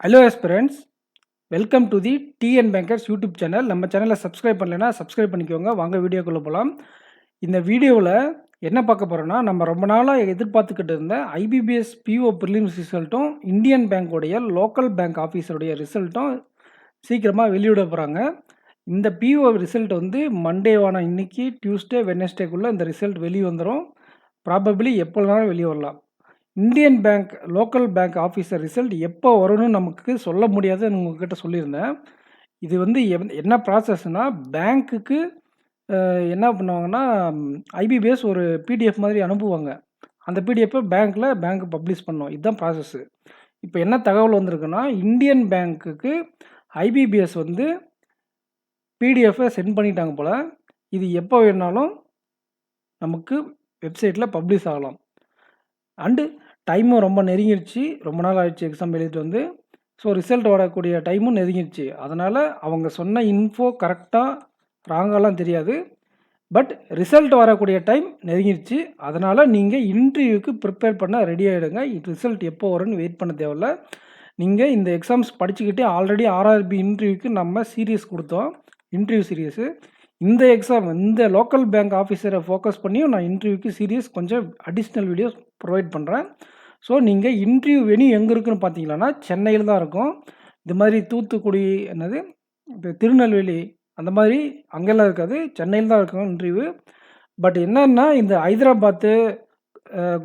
Hello aspirants, welcome to the TN bankers YouTube channel. நம்ம சேனலை subscribe பண்ணலைன்னா subscribe பண்ணிக்கோங்க. வாங்க வீடியோக்குள்ளே போகலாம். இந்த வீடியோவில் என்ன பார்க்க போகிறோன்னா, நம்ம ரொம்ப நாளாக எதிர்பார்த்துக்கிட்டு இருந்த ஐபிபிஎஸ் பிஓ ப்ரிலிம்ஸ் ரிசல்ட்டும் இந்தியன் பேங்க்குடைய லோக்கல் பேங்க் ஆஃபீஸருடைய ரிசல்ட்டும் சீக்கிரமாக வெளியிட போகிறாங்க. இந்த பிஓ ரிசல்ட் வந்து மண்டேவான இன்னைக்கு டியூஸ்டே வெட்னஸ்டேக்குள்ளே இந்த ரிசல்ட் வெளியே வந்துடும். ப்ராபபிளி எப்போனாலும் வெளியே வரலாம். Indian bank local bank officer result எப்போ வரும்னு நமக்கு சொல்ல முடியாதுன்னு உங்ககிட்ட சொல்லியிருந்தேன். இது வந்து என்ன ப்ராசஸ்னால், பேங்க்குக்கு என்ன பண்ணுவாங்கன்னா, ஐபிபிஎஸ் ஒரு பிடிஎஃப் மாதிரி அனுப்புவாங்க. அந்த பிடிஎஃப்பை பேங்க் பப்ளிஷ் பண்ணோம். இதுதான் ப்ராசஸ்ஸு. இப்போ என்ன தகவல் வந்திருக்குன்னா, இந்தியன் பேங்க்குக்கு ஐபிபிஎஸ் வந்து பிடிஎஃப்பை சென்ட் பண்ணிட்டாங்க போல். இது எப்போ வேணாலும் நமக்கு வெப்சைட்டில் பப்ளிஷ் ஆகலாம். அண்டு டைமும் ரொம்ப நெருங்கிடுச்சு. ரொம்ப நாள் ஆயிடுச்சு எக்ஸாம் எழுதிட்டு வந்து. ஸோ ரிசல்ட் வரக்கூடிய டைமும் நெருங்கிடுச்சு. அதனால் அவங்க சொன்ன இன்ஃபோ கரெக்டாக ராங்காலாம் தெரியாது. பட் ரிசல்ட் வரக்கூடிய டைம் நெருங்கிடுச்சு. அதனால் நீங்கள் இன்டர்வியூக்கு ப்ரிப்பேர் பண்ண ரெடி ஆகிடுங்க. ரிசல்ட் எப்போ வரும்னு வெயிட் பண்ண தேவையில்ல. நீங்கள் இந்த எக்ஸாம்ஸ் படிச்சுக்கிட்டே ஆல்ரெடி ஆர்ஆர்பி இன்டர்வியூக்கு நம்ம சீரியஸ் கொடுத்தோம், இன்டர்வியூ சீரியஸு. இந்த எக்ஸாம் இந்த லோக்கல் பேங்க் ஆஃபீஸரை ஃபோக்கஸ் பண்ணியும் நான் இன்டர்வியூக்கு சீரியஸ் கொஞ்சம் அடிஷ்னல் வீடியோஸ் ப்ரொவைட் பண்ணுறேன். ஸோ நீங்கள் இன்டர்வியூ வென்யூ எங்கே இருக்குன்னு பார்த்தீங்கன்னா, சென்னையில் தான் இருக்கும். இது மாதிரி தூத்துக்குடி இப்போ திருநெல்வேலி அந்த மாதிரி அங்கெல்லாம் இருக்காது, சென்னையில் தான் இருக்கும் இன்டர்வியூ. பட் என்னன்னா, இந்த ஹைதராபாத்து,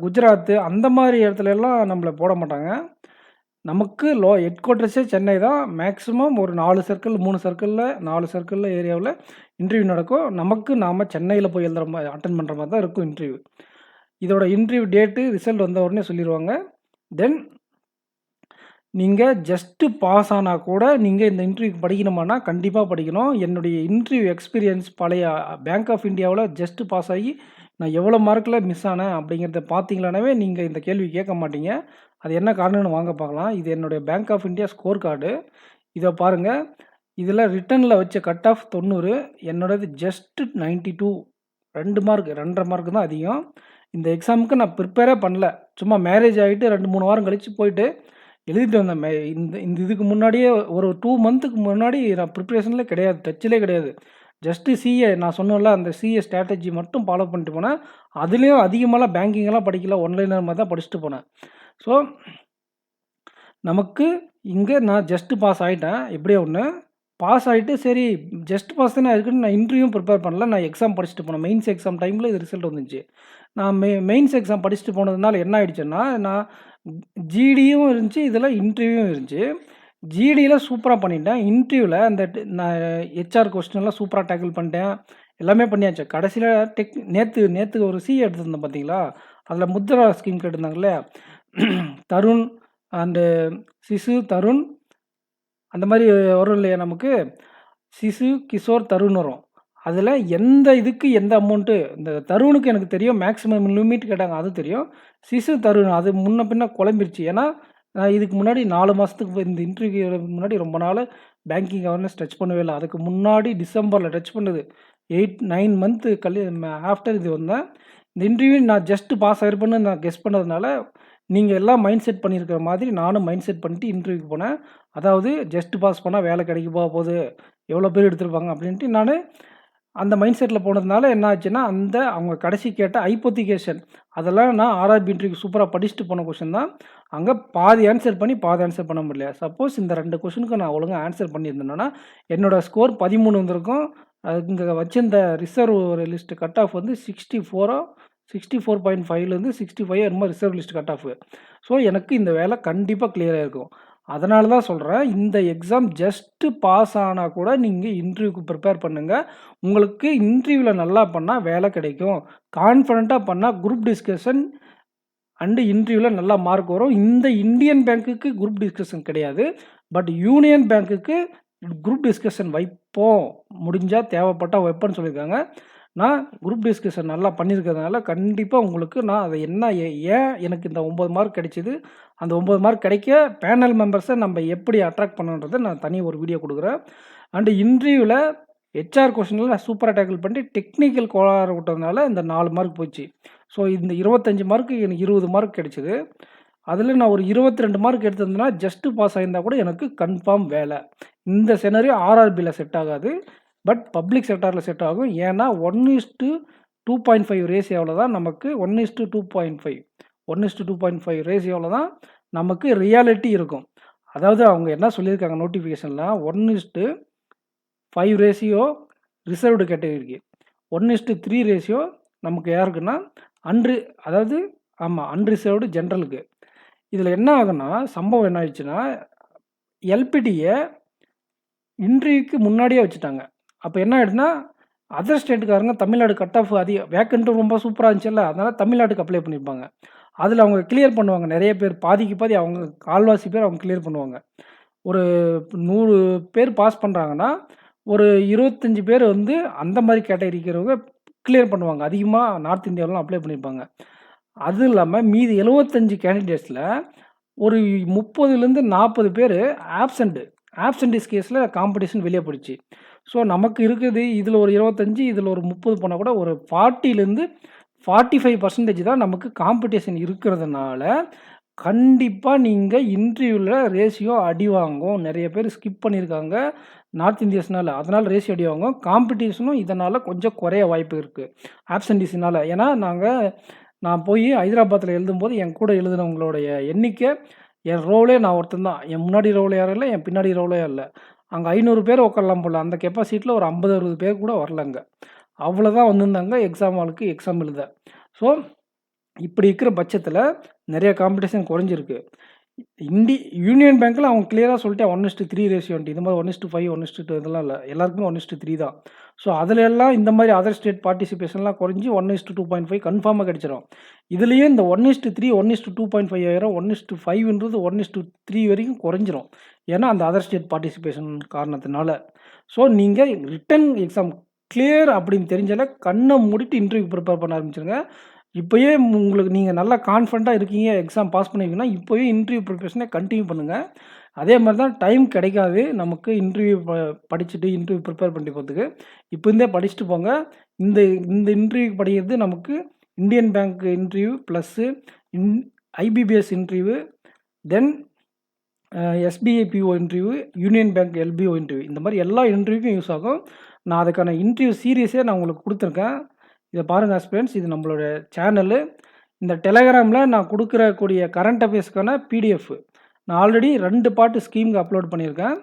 குஜராத்து அந்த மாதிரி இடத்துலலாம் நம்மளை போட மாட்டாங்க. நமக்கு ஹெட் குவார்ட்டர்ஸே சென்னை தான். மேக்ஸிமம் ஒரு 4 சர்க்கிள் 3 சர்க்கிளில் 4 சர்க்கிளில் ஏரியாவில் இன்டர்வியூ நடக்கும். நாம் சென்னையில் போய் எழுதுகிற மாதிரி அட்டன் பண்ணுற மாதிரி தான் இருக்கும் இன்டர்வியூ. இதோட இன்டர்வியூ டேட்டு ரிசல்ட் வந்த உடனே சொல்லிடுவாங்க. தென் நீங்கள் ஜஸ்ட்டு பாஸ் ஆனால் கூட நீங்கள் இந்த இன்டர்வியூக்கு படிக்கணுமானா கண்டிப்பாக படிக்கணும். என்னுடைய இன்டர்வியூ எக்ஸ்பீரியன்ஸ் பழைய பேங்க் ஆஃப் இந்தியாவில் ஜஸ்ட்டு பாஸ் ஆகி நான் எவ்வளோ மார்க்கில் மிஸ் ஆனேன் அப்படிங்கிறத பார்த்தீங்களானவே நீங்கள் இந்த கேள்வி கேட்க மாட்டீங்க. அது என்ன காரணம்னு வாங்க பார்க்கலாம். இது என்னுடைய bank of India score card. இதை பாருங்கள். இதில் ரிட்டனில் வச்ச கட் ஆஃப் 90, என்னோடது ஜஸ்ட்டு 92. 2 மார்க் 2.5 மார்க் தான் அதிகம். இந்த எக்ஸாமுக்கு நான் ப்ரிப்பேரே பண்ணல. சும்மா மேரேஜ் ஆகிட்டு 2-3 வாரம் கழித்து போயிட்டு எழுதிட்டு வந்தேன். இந்த இதுக்கு முன்னாடியே ஒரு 2 மந்த்துக்கு முன்னாடி நான் ப்ரிப்ரேஷனில் கிடையாது, டச்சிலே கிடையாது. ஜஸ்ட்டு சிஏ நான் சொன்னோம்ல, அந்த சிஏ ஸ்ட்ராட்டஜி மட்டும் ஃபாலோ பண்ணிட்டு போனேன். அதுலேயும் அதிகமாகலாம் பேங்கிங்கெல்லாம் படிக்கல, ஒன்லைனர் மாதிரி தான் படிச்சுட்டு போனேன். ஸோ நமக்கு இங்கே நான் ஜஸ்ட்டு பாஸ் ஆகிட்டேன். எப்படியோ ஒன்று பாஸ் ஆகிட்டு, சரி ஜஸ்ட் பாஸ் தானே இருக்குன்னு நான் இன்டர்வியூவும் ப்ரிப்பேர் பண்ணல. நான் எக்ஸாம் படிச்சுட்டு போனேன். மெயின்ஸ் எக்ஸாம் டைமில் இது ரிசல்ட் வந்துச்சு. நான் மெயின்ஸ் எக்ஸாம் படிச்சுட்டு போனதுனால என்ன ஆகிடுச்சுன்னா, நான் ஜிடியும் இருந்துச்சு, இதில் இன்டர்வியூவும் இருந்துச்சு. ஜிடியில் சூப்பராக பண்ணிட்டேன். இன்டர்வியூவில் அந்த நான் ஹெச்ஆர் கொஸ்டின்லாம் சூப்பராக டேக்கிள் பண்ணிட்டேன். எல்லாமே பண்ணியாச்சு. கடைசியில் நேற்று ஒரு சிஏ எடுத்திருந்தேன் பார்த்தீங்களா, அதில் முத்ரா ஸ்கீம் கேட்டிருந்தாங்கல்ல, தருண் அண்டு சிசு தருண் அந்த மாதிரி வரும் இல்லையா, நமக்கு சிசு கிஷோர் தருண் வரும். அதில் எந்த இதுக்கு எந்த அமௌண்ட்டு, இந்த தருணுக்கு எனக்கு தெரியும், மேக்ஸிமம் லிமிட் கேட்டாங்க, அது தெரியும். சிசு தருண் அது முன்ன பின்ன குழம்பிருச்சு. ஏன்னா நான் இதுக்கு முன்னாடி 4 மாதத்துக்கு இந்த இன்டர்வியூ முன்னாடி ரொம்ப நாள் பேங்கிங் அவேர்னஸ் டச் பண்ணவே இல்லை. அதுக்கு முன்னாடி டிசம்பரில் டச் பண்ணுது. 8-9 மந்த்து ஆஃப்டர் இது வந்தேன். இந்த இன்டர்வியூ நான் ஜஸ்ட்டு பாஸ் ஆகிருப்பேன்னு நான் கெஸ் பண்ணதுனால, நீங்கள் எல்லாம் மைண்ட் செட் பண்ணியிருக்கிற மாதிரி நானும் மைண்ட் செட் பண்ணிட்டு இன்டர்வியூக்கு போனேன். அதாவது ஜஸ்ட்டு பாஸ் பண்ணால் வேலை கிடைக்க போகுது, எவ்வளோ பேர் எடுத்திருப்பாங்க அப்படின்ட்டு நான் அந்த மைண்ட் செட்டில் போனதுனால என்ன ஆச்சுன்னா, அவங்க கடைசி கேட்ட ஹைப்போத்திகேஷன் அதெல்லாம் நான் ஆர்ஆர்பி இன்டர்வியூக்கு சூப்பராக படிச்சுட்டு போன கொஷின் தான். அங்கே பாதி ஆன்சர் பண்ணி பாதி ஆன்சர் பண்ண முடியல. சப்போஸ் இந்த 2 கொஷினுக்கு நான் ஒழுங்காக ஆன்சர் பண்ணியிருந்தேன்னா என்னோடய ஸ்கோர் 13 வந்திருக்கும். இங்கே வச்சிருந்த ரிசர்வ் ஒரு லிஸ்ட்டு கட் ஆஃப் வந்து 64.5லேருந்து 65 என்னமோ reserve list cut off. So எனக்கு இந்த வேலை கண்டிப்பாக கிளியராக இருக்கும். அதனால தான் சொல்கிறேன், இந்த எக்ஸாம் ஜஸ்ட்டு பாஸ் ஆனால் கூட நீங்கள் இன்டர்வியூக்கு ப்ரிப்பேர் பண்ணுங்கள். உங்களுக்கு இன்டர்வியூவில் நல்லா பண்ணால் வேலை கிடைக்கும். கான்ஃபிடண்ட்டாக பண்ணால் குரூப் டிஸ்கஷன் அண்டு இன்டர்வியூவில் நல்லா மார்க் வரும். இந்த இந்தியன் பேங்க்குக்கு குரூப் டிஸ்கஷன் கிடையாது. பட் யூனியன் பேங்க்குக்கு குரூப் டிஸ்கஷன் வைப்போம், முடிஞ்சால் தேவைப்பட்டால் வைப்பேன்னு சொல்லியிருக்காங்க. நான் குரூப் டிஸ்கஷன் நல்லா பண்ணியிருக்கிறதுனால கண்டிப்பாக உங்களுக்கு நான் அதை ஏன் எனக்கு இந்த 9 மார்க் கிடைச்சிது, அந்த 9 மார்க் கிடைக்க பேனல் மெம்பர்ஸை நம்ம எப்படி அட்ராக்ட் பண்ணுன்றதை நான் தனி ஒரு வீடியோ கொடுக்குறேன். அண்டு இன்டர்வியூவில் ஹெச்ஆர் கொஸ்டினில் நான் சூப்பராக டேக்கிள் பண்ணிட்டு டெக்னிக்கல் கோளாறு விட்டதுனால இந்த 4 மார்க் போச்சு. ஸோ இந்த 25 மார்க்கு எனக்கு 20 மார்க் கிடைச்சிது. அதில நான் ஒரு 22 மார்க் எடுத்திருந்தேன்னா, ஜஸ்ட் பாஸ் ஆயிருந்தா கூட எனக்கு கன்ஃபார்ம் வேலை. இந்த சினரியோ ஆர்ஆர்பில செட் ஆகாது. பட் பப்ளிக் செக்டார்ல செட் ஆகும். ஏன்னா 1:2.5 ரேஷியோல தான் நமக்கு 1:2.5 1:2.5 ரேஷியோல தான் நமக்கு ரியாலிட்டி இருக்கும். அதாவது அவங்க என்ன சொல்லியிருக்காங்க நோட்டிஃபிகேஷன்ல 1:5 ரேஷியோ ரிசர்வ்டு கேட்டகரிக்கு. 1:3 ரேஷியோ நமக்கு யாருக்குன்னா அதாவது அன்ரிசர்வ்டு ஜெனரலுக்கு. இதில என்ன ஆகும்னா, சம்பவம் என்ன ஆயிடுச்சுன்னா, எல்பிடிய இன்டர்வியூக்கு முன்னாடியே வச்சுட்டாங்க. அப்ப என்ன ஆயிடுச்சுன்னா, அதர் ஸ்டேட்டுக்காரங்க தமிழ்நாடு கட் ஆஃப் வேக்கன்ட்டும் ரொம்ப சூப்பரா இருந்துச்சுல்ல, அதனால தமிழ்நாட்டுக்கு அப்ளை பண்ணியிருப்பாங்க. அதில அவங்க கிளியர் பண்ணுவாங்க. நெறைய பேர் பாதிக்கு பாதி அவங்க கால்வாசி பேர் அவங்க கிளியர் பண்ணுவாங்க. ஒரு 100 பேர் பாஸ் பண்றாங்கன்னா, ஒரு 25 பேர் வந்து அந்த மாரி கேட்டகரி இருக்கிறவங்க கிளியர் பண்ணுவாங்க. அதிகமா நார்த் இந்தியாவுலலாம் அப்ளை பண்ணியிருப்பாங்க. அது இல்லாம மீதி 75 கேண்டிடேட்ஸ்ல ஒரு 30லேருந்து 40 பேரு ஆப்சென்டிஸ் கேஸ்ல காம்படிஷன் வெளிய போயிடுச்சு. ஸோ நமக்கு இருக்குது இதில ஒரு 25 இதில ஒரு 30 போனா கூட ஒரு 40லேருந்து 45% தான் நமக்கு காம்படிஷன் இருக்கிறதுனால, கண்டிப்பா நீங்க இன்டர்வியூல ரேஷியோ அடி வாங்கும். நெறைய பேர் ஸ்கிப் பண்ணியிருக்காங்க. நார்த் இந்தியன்ஸ்னால. அதனால ரேஷியோ அடி வாங்கும். காம்படிஷனும் இதனால கொஞ்சம் குறைய வாய்ப்பு இருக்கு. ஆப்சென்டிஸ்னால. ஏன்னா நான் போய் ஹைதராபாத்ல எழுதும்போது என் கூட எழுதினவங்களுடைய எண்ணிக்கை என் ரோலே நான் ஒருத்தன் தான். என் முன்னாடி ரோல யாரும் இல்ல. என் பின்னாடி ரோல யாரும் இல்ல. அங்க 500 பேர் உட்காரலாம் போல. அந்த கெப்பாசிட்டில ஒரு 50, 60 பேர் கூட வரலங்க. அவ்வளோதான் வந்திருந்தாங்க எக்ஸாம் ஹாலுக்கு எக்ஸாம் எழுத. ஸோ, இப்படி இருக்கிற பட்சத்தில நெறைய காம்படிஷன் குறைஞ்சிருக்கு. யூனியன் பேங்க்ல அவங்க கிளியரா சொல்லிட்டேன் 1:3 ரேஷியோன்ட்டு. இது மாரி 1:5, 1:2 இதெல்லாம் இல்ல. எல்லாருக்குமே 1:3 தான். ஸோ, அதில எல்லாம் இந்த மாரி அதர் ஸ்டேட் பார்ட்டிசிபேஷன்லாம் குறைஞ்சு 1:2.5 கன்ஃபார்மா கிடைச்சிரும். இதுலயே இந்த 1:3, 1:2.5 ஆயிரும். 1:5ன்றது 1:3 வரைக்கும் குறைஞ்சிரும். ஏன்னா, அந்த அதர் ஸ்டேட் பார்ட்டிசிபேஷன் காரணத்தினால. ஸோ, நீங்க ரிட்டன் எக்ஸாம் கிளியர் அப்படின்னு தெரிஞ்சாலே கண்ண மூடிட்டு இன்டர்வியூ ப்ரிப்பேர் பண்ண ஆரம்பிச்சுருங்க. இப்பயே உங்களுக்கு நீங்க நல்லா கான்ஃபிடென்ட்டா இருக்கீங்க, எக்ஸாம் பாஸ் பண்ணியிருக்கீங்கன்னா, இப்பவே இன்டர்வியூ ப்ரிப்பரேஷன கன்டின்யூ பண்ணுங்க. அதே மாரி தான் டைம் கிடைக்காது. நமக்கு இன்டர்வியூ படிச்சுட்டு இன்டர்வியூ ப்ரிப்பேர் பண்ணிட்டு போறதுக்கு. இப்ப இருந்தே படிச்சுட்டு போங்க. இந்த இந்த இன்டர்வியூ படிக்கிறது நமக்கு Indian bank interview plus in IBPS interview, then SBI PO interview, Union Bank LPO interview. இந்த மாரி எல்லா இன்டர்வியூக்கும் யூஸ் ஆகும். நான் அதுக்கான இன்டர்வியூ சீரிஸே நான் உங்களுக்கு குடுத்துருக்கேன். இத பாருங்க ஆஸ்பிரண்ட்ஸ். இது நம்மளோட சேனலு. இந்த டெலகிராம்ல நான் குடுக்கக்கூடிய கரண்ட் அஃபேர்ஸ்க்கான பிடிஎஃப். நான் ஆல்ரெடி 2 பார்ட் ஸ்கீம்க்கு அப்லோட் பண்ணியிருக்கேன்.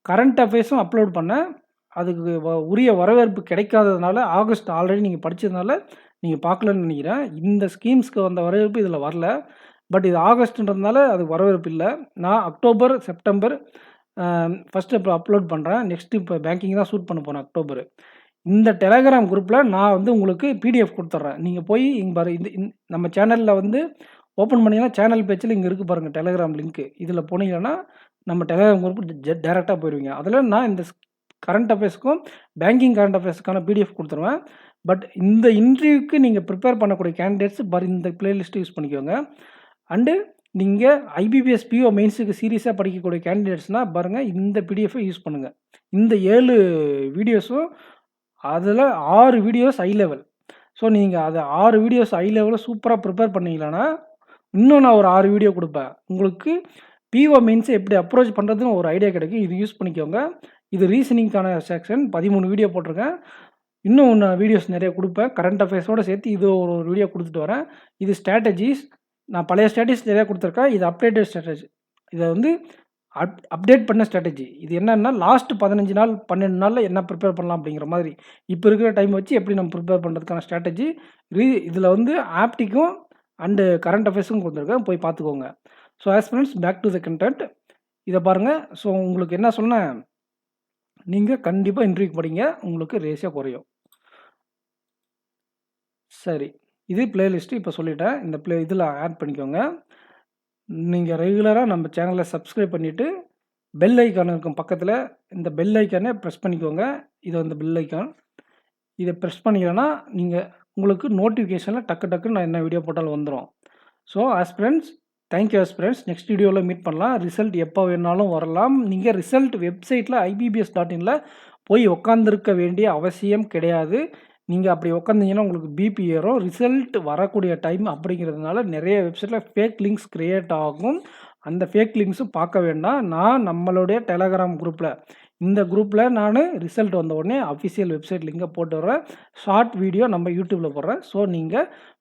கரண்ட் அஃபேர்ஸும் அப்லோட் பண்ணேன். அதுக்கு உரிய வரவேற்பு கிடைக்காததுனால, ஆகஸ்ட் ஆல்ரெடி நீங்க படிச்சதுனால, நீங்க பார்க்கலன்னு நெனைக்கிறேன். இந்த ஸ்கீம்ஸ்க்கு வந்த வரவேற்பு இதில வரல. பட் இது ஆகஸ்ட்ன்றதுனால அதுக்கு வரவேற்பு இல்ல. நான் அக்டோபர், செப்டம்பர் ஃபர்ஸ்ட்டு இப்போ அப்லோட் பண்றேன். நெக்ஸ்ட் இப்போ பேங்கிங் தான் ஷூட் பண்ண போறேன் அக்டோபர். இந்த டெலகிராம் குரூப்ல நான் வந்து உங்களுக்கு பிடிஎஃப் குடுத்துர்றேன். நீங்க போய் இங்க பாரு நம்ம சேனல்ல வந்து ஓப்பன் பண்ணீங்கன்னா, சேனல் பேஜ்ல இங்க இருக்கு பாருங்க டெலகிராம் லிங்க். இதில போனீங்கன்னா, நம்ம டெலகிராம் குரூப் டைரக்ட்டா போயிருவீங்க. அதில நான் இந்த கரண்ட் அஃபேர்ஸ்க்கும், பேங்கிங் கரண்ட் அஃபேர்ஸ்க்கான பிடிஎஃப் குடுத்துருவேன். பட் இந்த இன்டர்வியூக்கு நீங்க ப்ரிப்பேர் பண்ணக்கூடிய கேண்டிடேட்ஸ் இந்த பிளேலிஸ்ட் யூஸ் பண்ணிக்கோங்க. அண்டு நீங்க ஐபிபிஎஸ் பிஓ மெயின்ஸுக்கு சீரியஸா படிக்கக்கூடிய கேண்டிடேட்ஸ்னா பாருங்க, இந்த பிடிஎஃப்ப யூஸ் பண்ணுங்க. இந்த 7 வீடியோஸும் அதில 6 வீடியோஸ் ஹை லெவல். ஸோ, நீங்க அத 6 வீடியோஸ் ஹை லெவல்ல சூப்பரா ப்ரிப்பேர் பண்ணீங்களான்னா, இன்னும் நான் ஒரு 6 வீடியோ குடுப்பேன். உங்களுக்கு பிஓ மெயின்ஸ எப்படி அப்ரோச் பண்றதுன்னு ஒரு ஐடியா கிடைக்கும். இது யூஸ் பண்ணிக்கோங்க. இது ரீசனிங்க்கான செக்ஷன் 13 வீடியோ போட்டிருக்கேன். இன்னும் நான் வீடியோஸ் நெறைய குடுப்பேன். கரண்ட் அஃபேர்ஸோட சேர்த்து இது ஒரு வீடியோ குடுத்துட்டு வரேன். இது ஸ்ட்ராட்டஜிஸ். நான் பழைய ஸ்ட்ராட்டஜிஸ் நெறைய குடுத்துருக்கேன். இது அப்டேட்டட் ஸ்ட்ராட்டஜி. இத வந்து அப்டேட் பண்ண ஸ்ட்ராட்டஜி. இது என்னன்னா, லாஸ்ட் 15 நாள், 12 நாள்ல என்ன ப்ரிப்பேர் பண்ணலாம் அப்படிங்கிற மாதிரி. இப்ப இருக்கிற டைம் வச்சு எப்படி நம்ம ப்ரிப்பேர் பண்றதுக்கான ஸ்ட்ராட்டஜி. இதில வந்து ஆப்டிக்கும் அண்ட் கரண்ட் அஃபேர்ஸும் குடுத்துருக்கேன். போய் பார்த்துக்கோங்க. So, aspirants back to the content. இத பாருங்க. ஸோ, உங்களுக்கு என்ன சொன்னேன், நீங்க கண்டிப்பா இன்டர்வியூக்கு படிங்க. உங்களுக்கு ரேஷியோ குறையும். சரி. இது பிளேலிஸ்ட் இப்ப சொல்லிட்டேன். இந்த இதில ஆட் பண்ணிக்கோங்க. நீங்க ரெகுலரா நம்ம சேனல சப்ஸ்கிரைப் பண்ணிட்டு, பெல் ஐகான் இருக்கும் பக்கத்தில. இந்த பெல் ஐகான பிரஸ் பண்ணிக்கோங்க. இது வந்து பெல் ஐகான். இத பிரஸ் பண்ணீங்கன்னா, உங்களுக்கு நோட்டிஃபிகேஷன்ல டக்குன்னு நான் என்ன வீடியோ போட்டாலும் வந்துரும். So, aspirants thank you aspirants. Next வீடியோல மீட் பண்ணலாம். ரிசல்ட் எப்ப வேணாலும் வரலாம். நீங்க ரிசல்ட் வெப்சைட்ல IBBS.inல போய் உட்கார்ந்திருக்க வேண்டிய அவசியம் கிடையாது. நீங்க அப்படி உட்காந்தீங்கன்னா உங்களுக்கு பிபி ஏறும். ரிசல்ட் வரக்கூடிய டைம் அப்படிங்கிறதுனால நெறைய வெப்சைட்ல ஃபேக் லிங்க்ஸ் கிரியேட் ஆகும். அந்த ஃபேக் லிங்க்ஸும் பார்க்க வேண்டாம். நான் நம்மளுடைய டெலகிராம் குரூப்ல இந்த குரூப்ல நானு ரிசல்ட் வந்த உடனே அஃபிஷியல் வெப்சைட் லிங்க போட்டு விடுறேன். ஷார்ட் வீடியோ நம்ம யூடியூப்ல போடுறேன். ஸோ நீங்க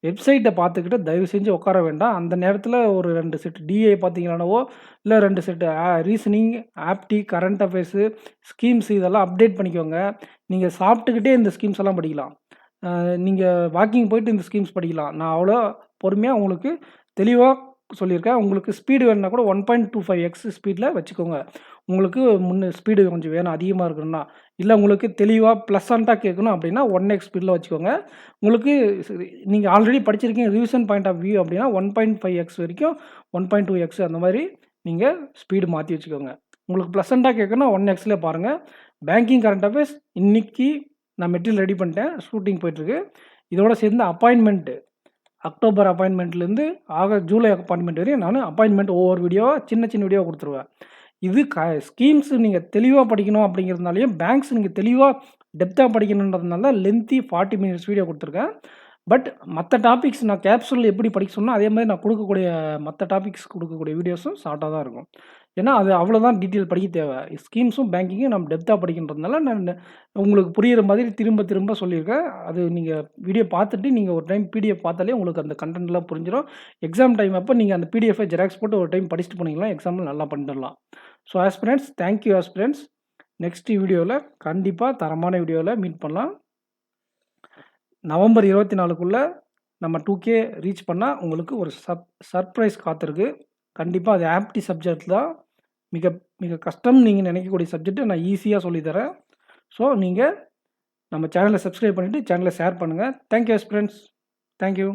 வெப்சைட்ட பார்த்துக்கிட்டு தயவு செஞ்சு உட்கார வேண்டாம். அந்த நேரத்தில ஒரு 2 செட் டிஏ பார்த்தீங்கனாவோ, இல்ல 2 set reasoning, apti, current affairs, schemes இதெல்லாம் அப்டேட் பண்ணிக்கோங்க. நீங்க சாப்பிட்டுக்கிட்டே இந்த ஸ்கீம்ஸ் எல்லாம் படிக்கலாம். நீங்க வாக்கிங் போயிட்டு இந்த ஸ்கீம்ஸ் படிக்கலாம். நான் அவ்வளோ பொறுமையா உங்களுக்கு தெளிவா சொல்லியிருக்கேன். உங்களுக்கு ஸ்பீடு வேணும்னா கூட 1.25x ஸ்பீட்ல வச்சுக்கோங்க. உங்களுக்கு ஸ்பீடு கொஞ்சம் வேணும் அதிகமா இருக்கணும்னா. இல்ல உங்களுக்கு தெளிவா ப்ளசன்ட்டா கேட்கணும் அப்படின்னா 1x ஸ்பீட்ல வச்சுக்கோங்க. உங்களுக்கு நீங்க ஆல்ரெடி படிச்சிருக்கீங்க ரிவிஷன் பாயிண்ட் ஆஃப் வியூ அப்படின்னா 1.5x வரைக்கும் 1.2x அந்த மாதிரி நீங்க ஸ்பீடு மாத்தி வச்சுக்கோங்க. உங்களுக்கு ப்ளசன்ட்டா கேட்கணும்னா 1xல பாருங்க. பேங்கிங் கரண்ட் அஃபேர்ஸ் இன்னைக்கு நான் மெட்டீரியல் ரெடி பண்ணிட்டேன். ஷூட்டிங் போயிட்டுருக்கு. இதோட சேர்ந்து அப்பாயின்ட்மென்ட் அக்டோபர் அப்பாயின்ட்மெண்ட்லேருந்து ஜூலை அப்பாயின்ட்மெண்ட் வரையும் நான் அப்பாயின்ட்மெண்ட் ஒவ்வொரு வீடியோவா சின்ன வீடியோவா குடுத்துருவேன். இது ஸ்கீம்ஸ் நீங்க தெளிவா படிக்கணும் அப்படிங்கிறதுனாலயும், பேங்க்ஸ் நீங்க தெளிவா டெப்த்தா படிக்கணுன்றதுனால தான் லென்த்தி 40 மினிட்ஸ் வீடியோ குடுத்துருக்கேன். பட் மத்த டாபிக்ஸ் நான் கேப்சூல் எப்படி படிக்க சொன்னேனோ, அதே மாரி நான் குடுக்கக்கூடிய மத்த டாபிக்ஸ் குடுக்கக்கூடிய வீடியோஸும் ஷார்ட்டா தான் இருக்கும். ஏன்னா, அது அவ்வளோதான் டீட்டெயில் படிக்க தேவை. ஸ்கீம்ஸும், பேங்கிங்கும் நம்ம டெப்த்தா படிக்கின்றதுனால, நான் உங்களுக்கு புரியிற மாதிரி திரும்ப சொல்லியிருக்கேன். அது நீங்க வீடியோ பார்த்துட்டு, நீங்க ஒரு டைம் பிடிஎஃப் பார்த்தாலே உங்களுக்கு அந்த கன்டென்ட்லாம் புரிஞ்சிரும். எக்ஸாம் டைம் அப்ப நீங்க அந்த பிடிஎஃப்பை ஜெராக்ஸ் போட்டு ஒரு டைம் படிச்சுட்டு போனீங்கன்னா, எக்ஸாம்ல நல்லா பண்ணிடலாம். So aspirants, thank you aspirants. Next வீடியோல கண்டிப்பா தரமான வீடியோல மீட் பண்ணலாம். நவம்பர் 24க்குள்ள நம்ம 2K ரீச் பண்ணா, உங்களுக்கு ஒரு சர்ப்ரைஸ் காத்திருக்கு. கண்டிப்பா அது ஆப்டி சப்ஜெக்ட் தான். மிக கஷ்டம் நீங்க நினைக்கக்கூடிய சப்ஜெக்ட்ட நான் ஈஸியா சொல்லி தரேன். ஸோ நீங்க நம்ம சேனலை சப்ஸ்கிரைப் பண்ணிட்டு சேனலை ஷேர் பண்ணுங்க. Thank you aspirants. Thank you.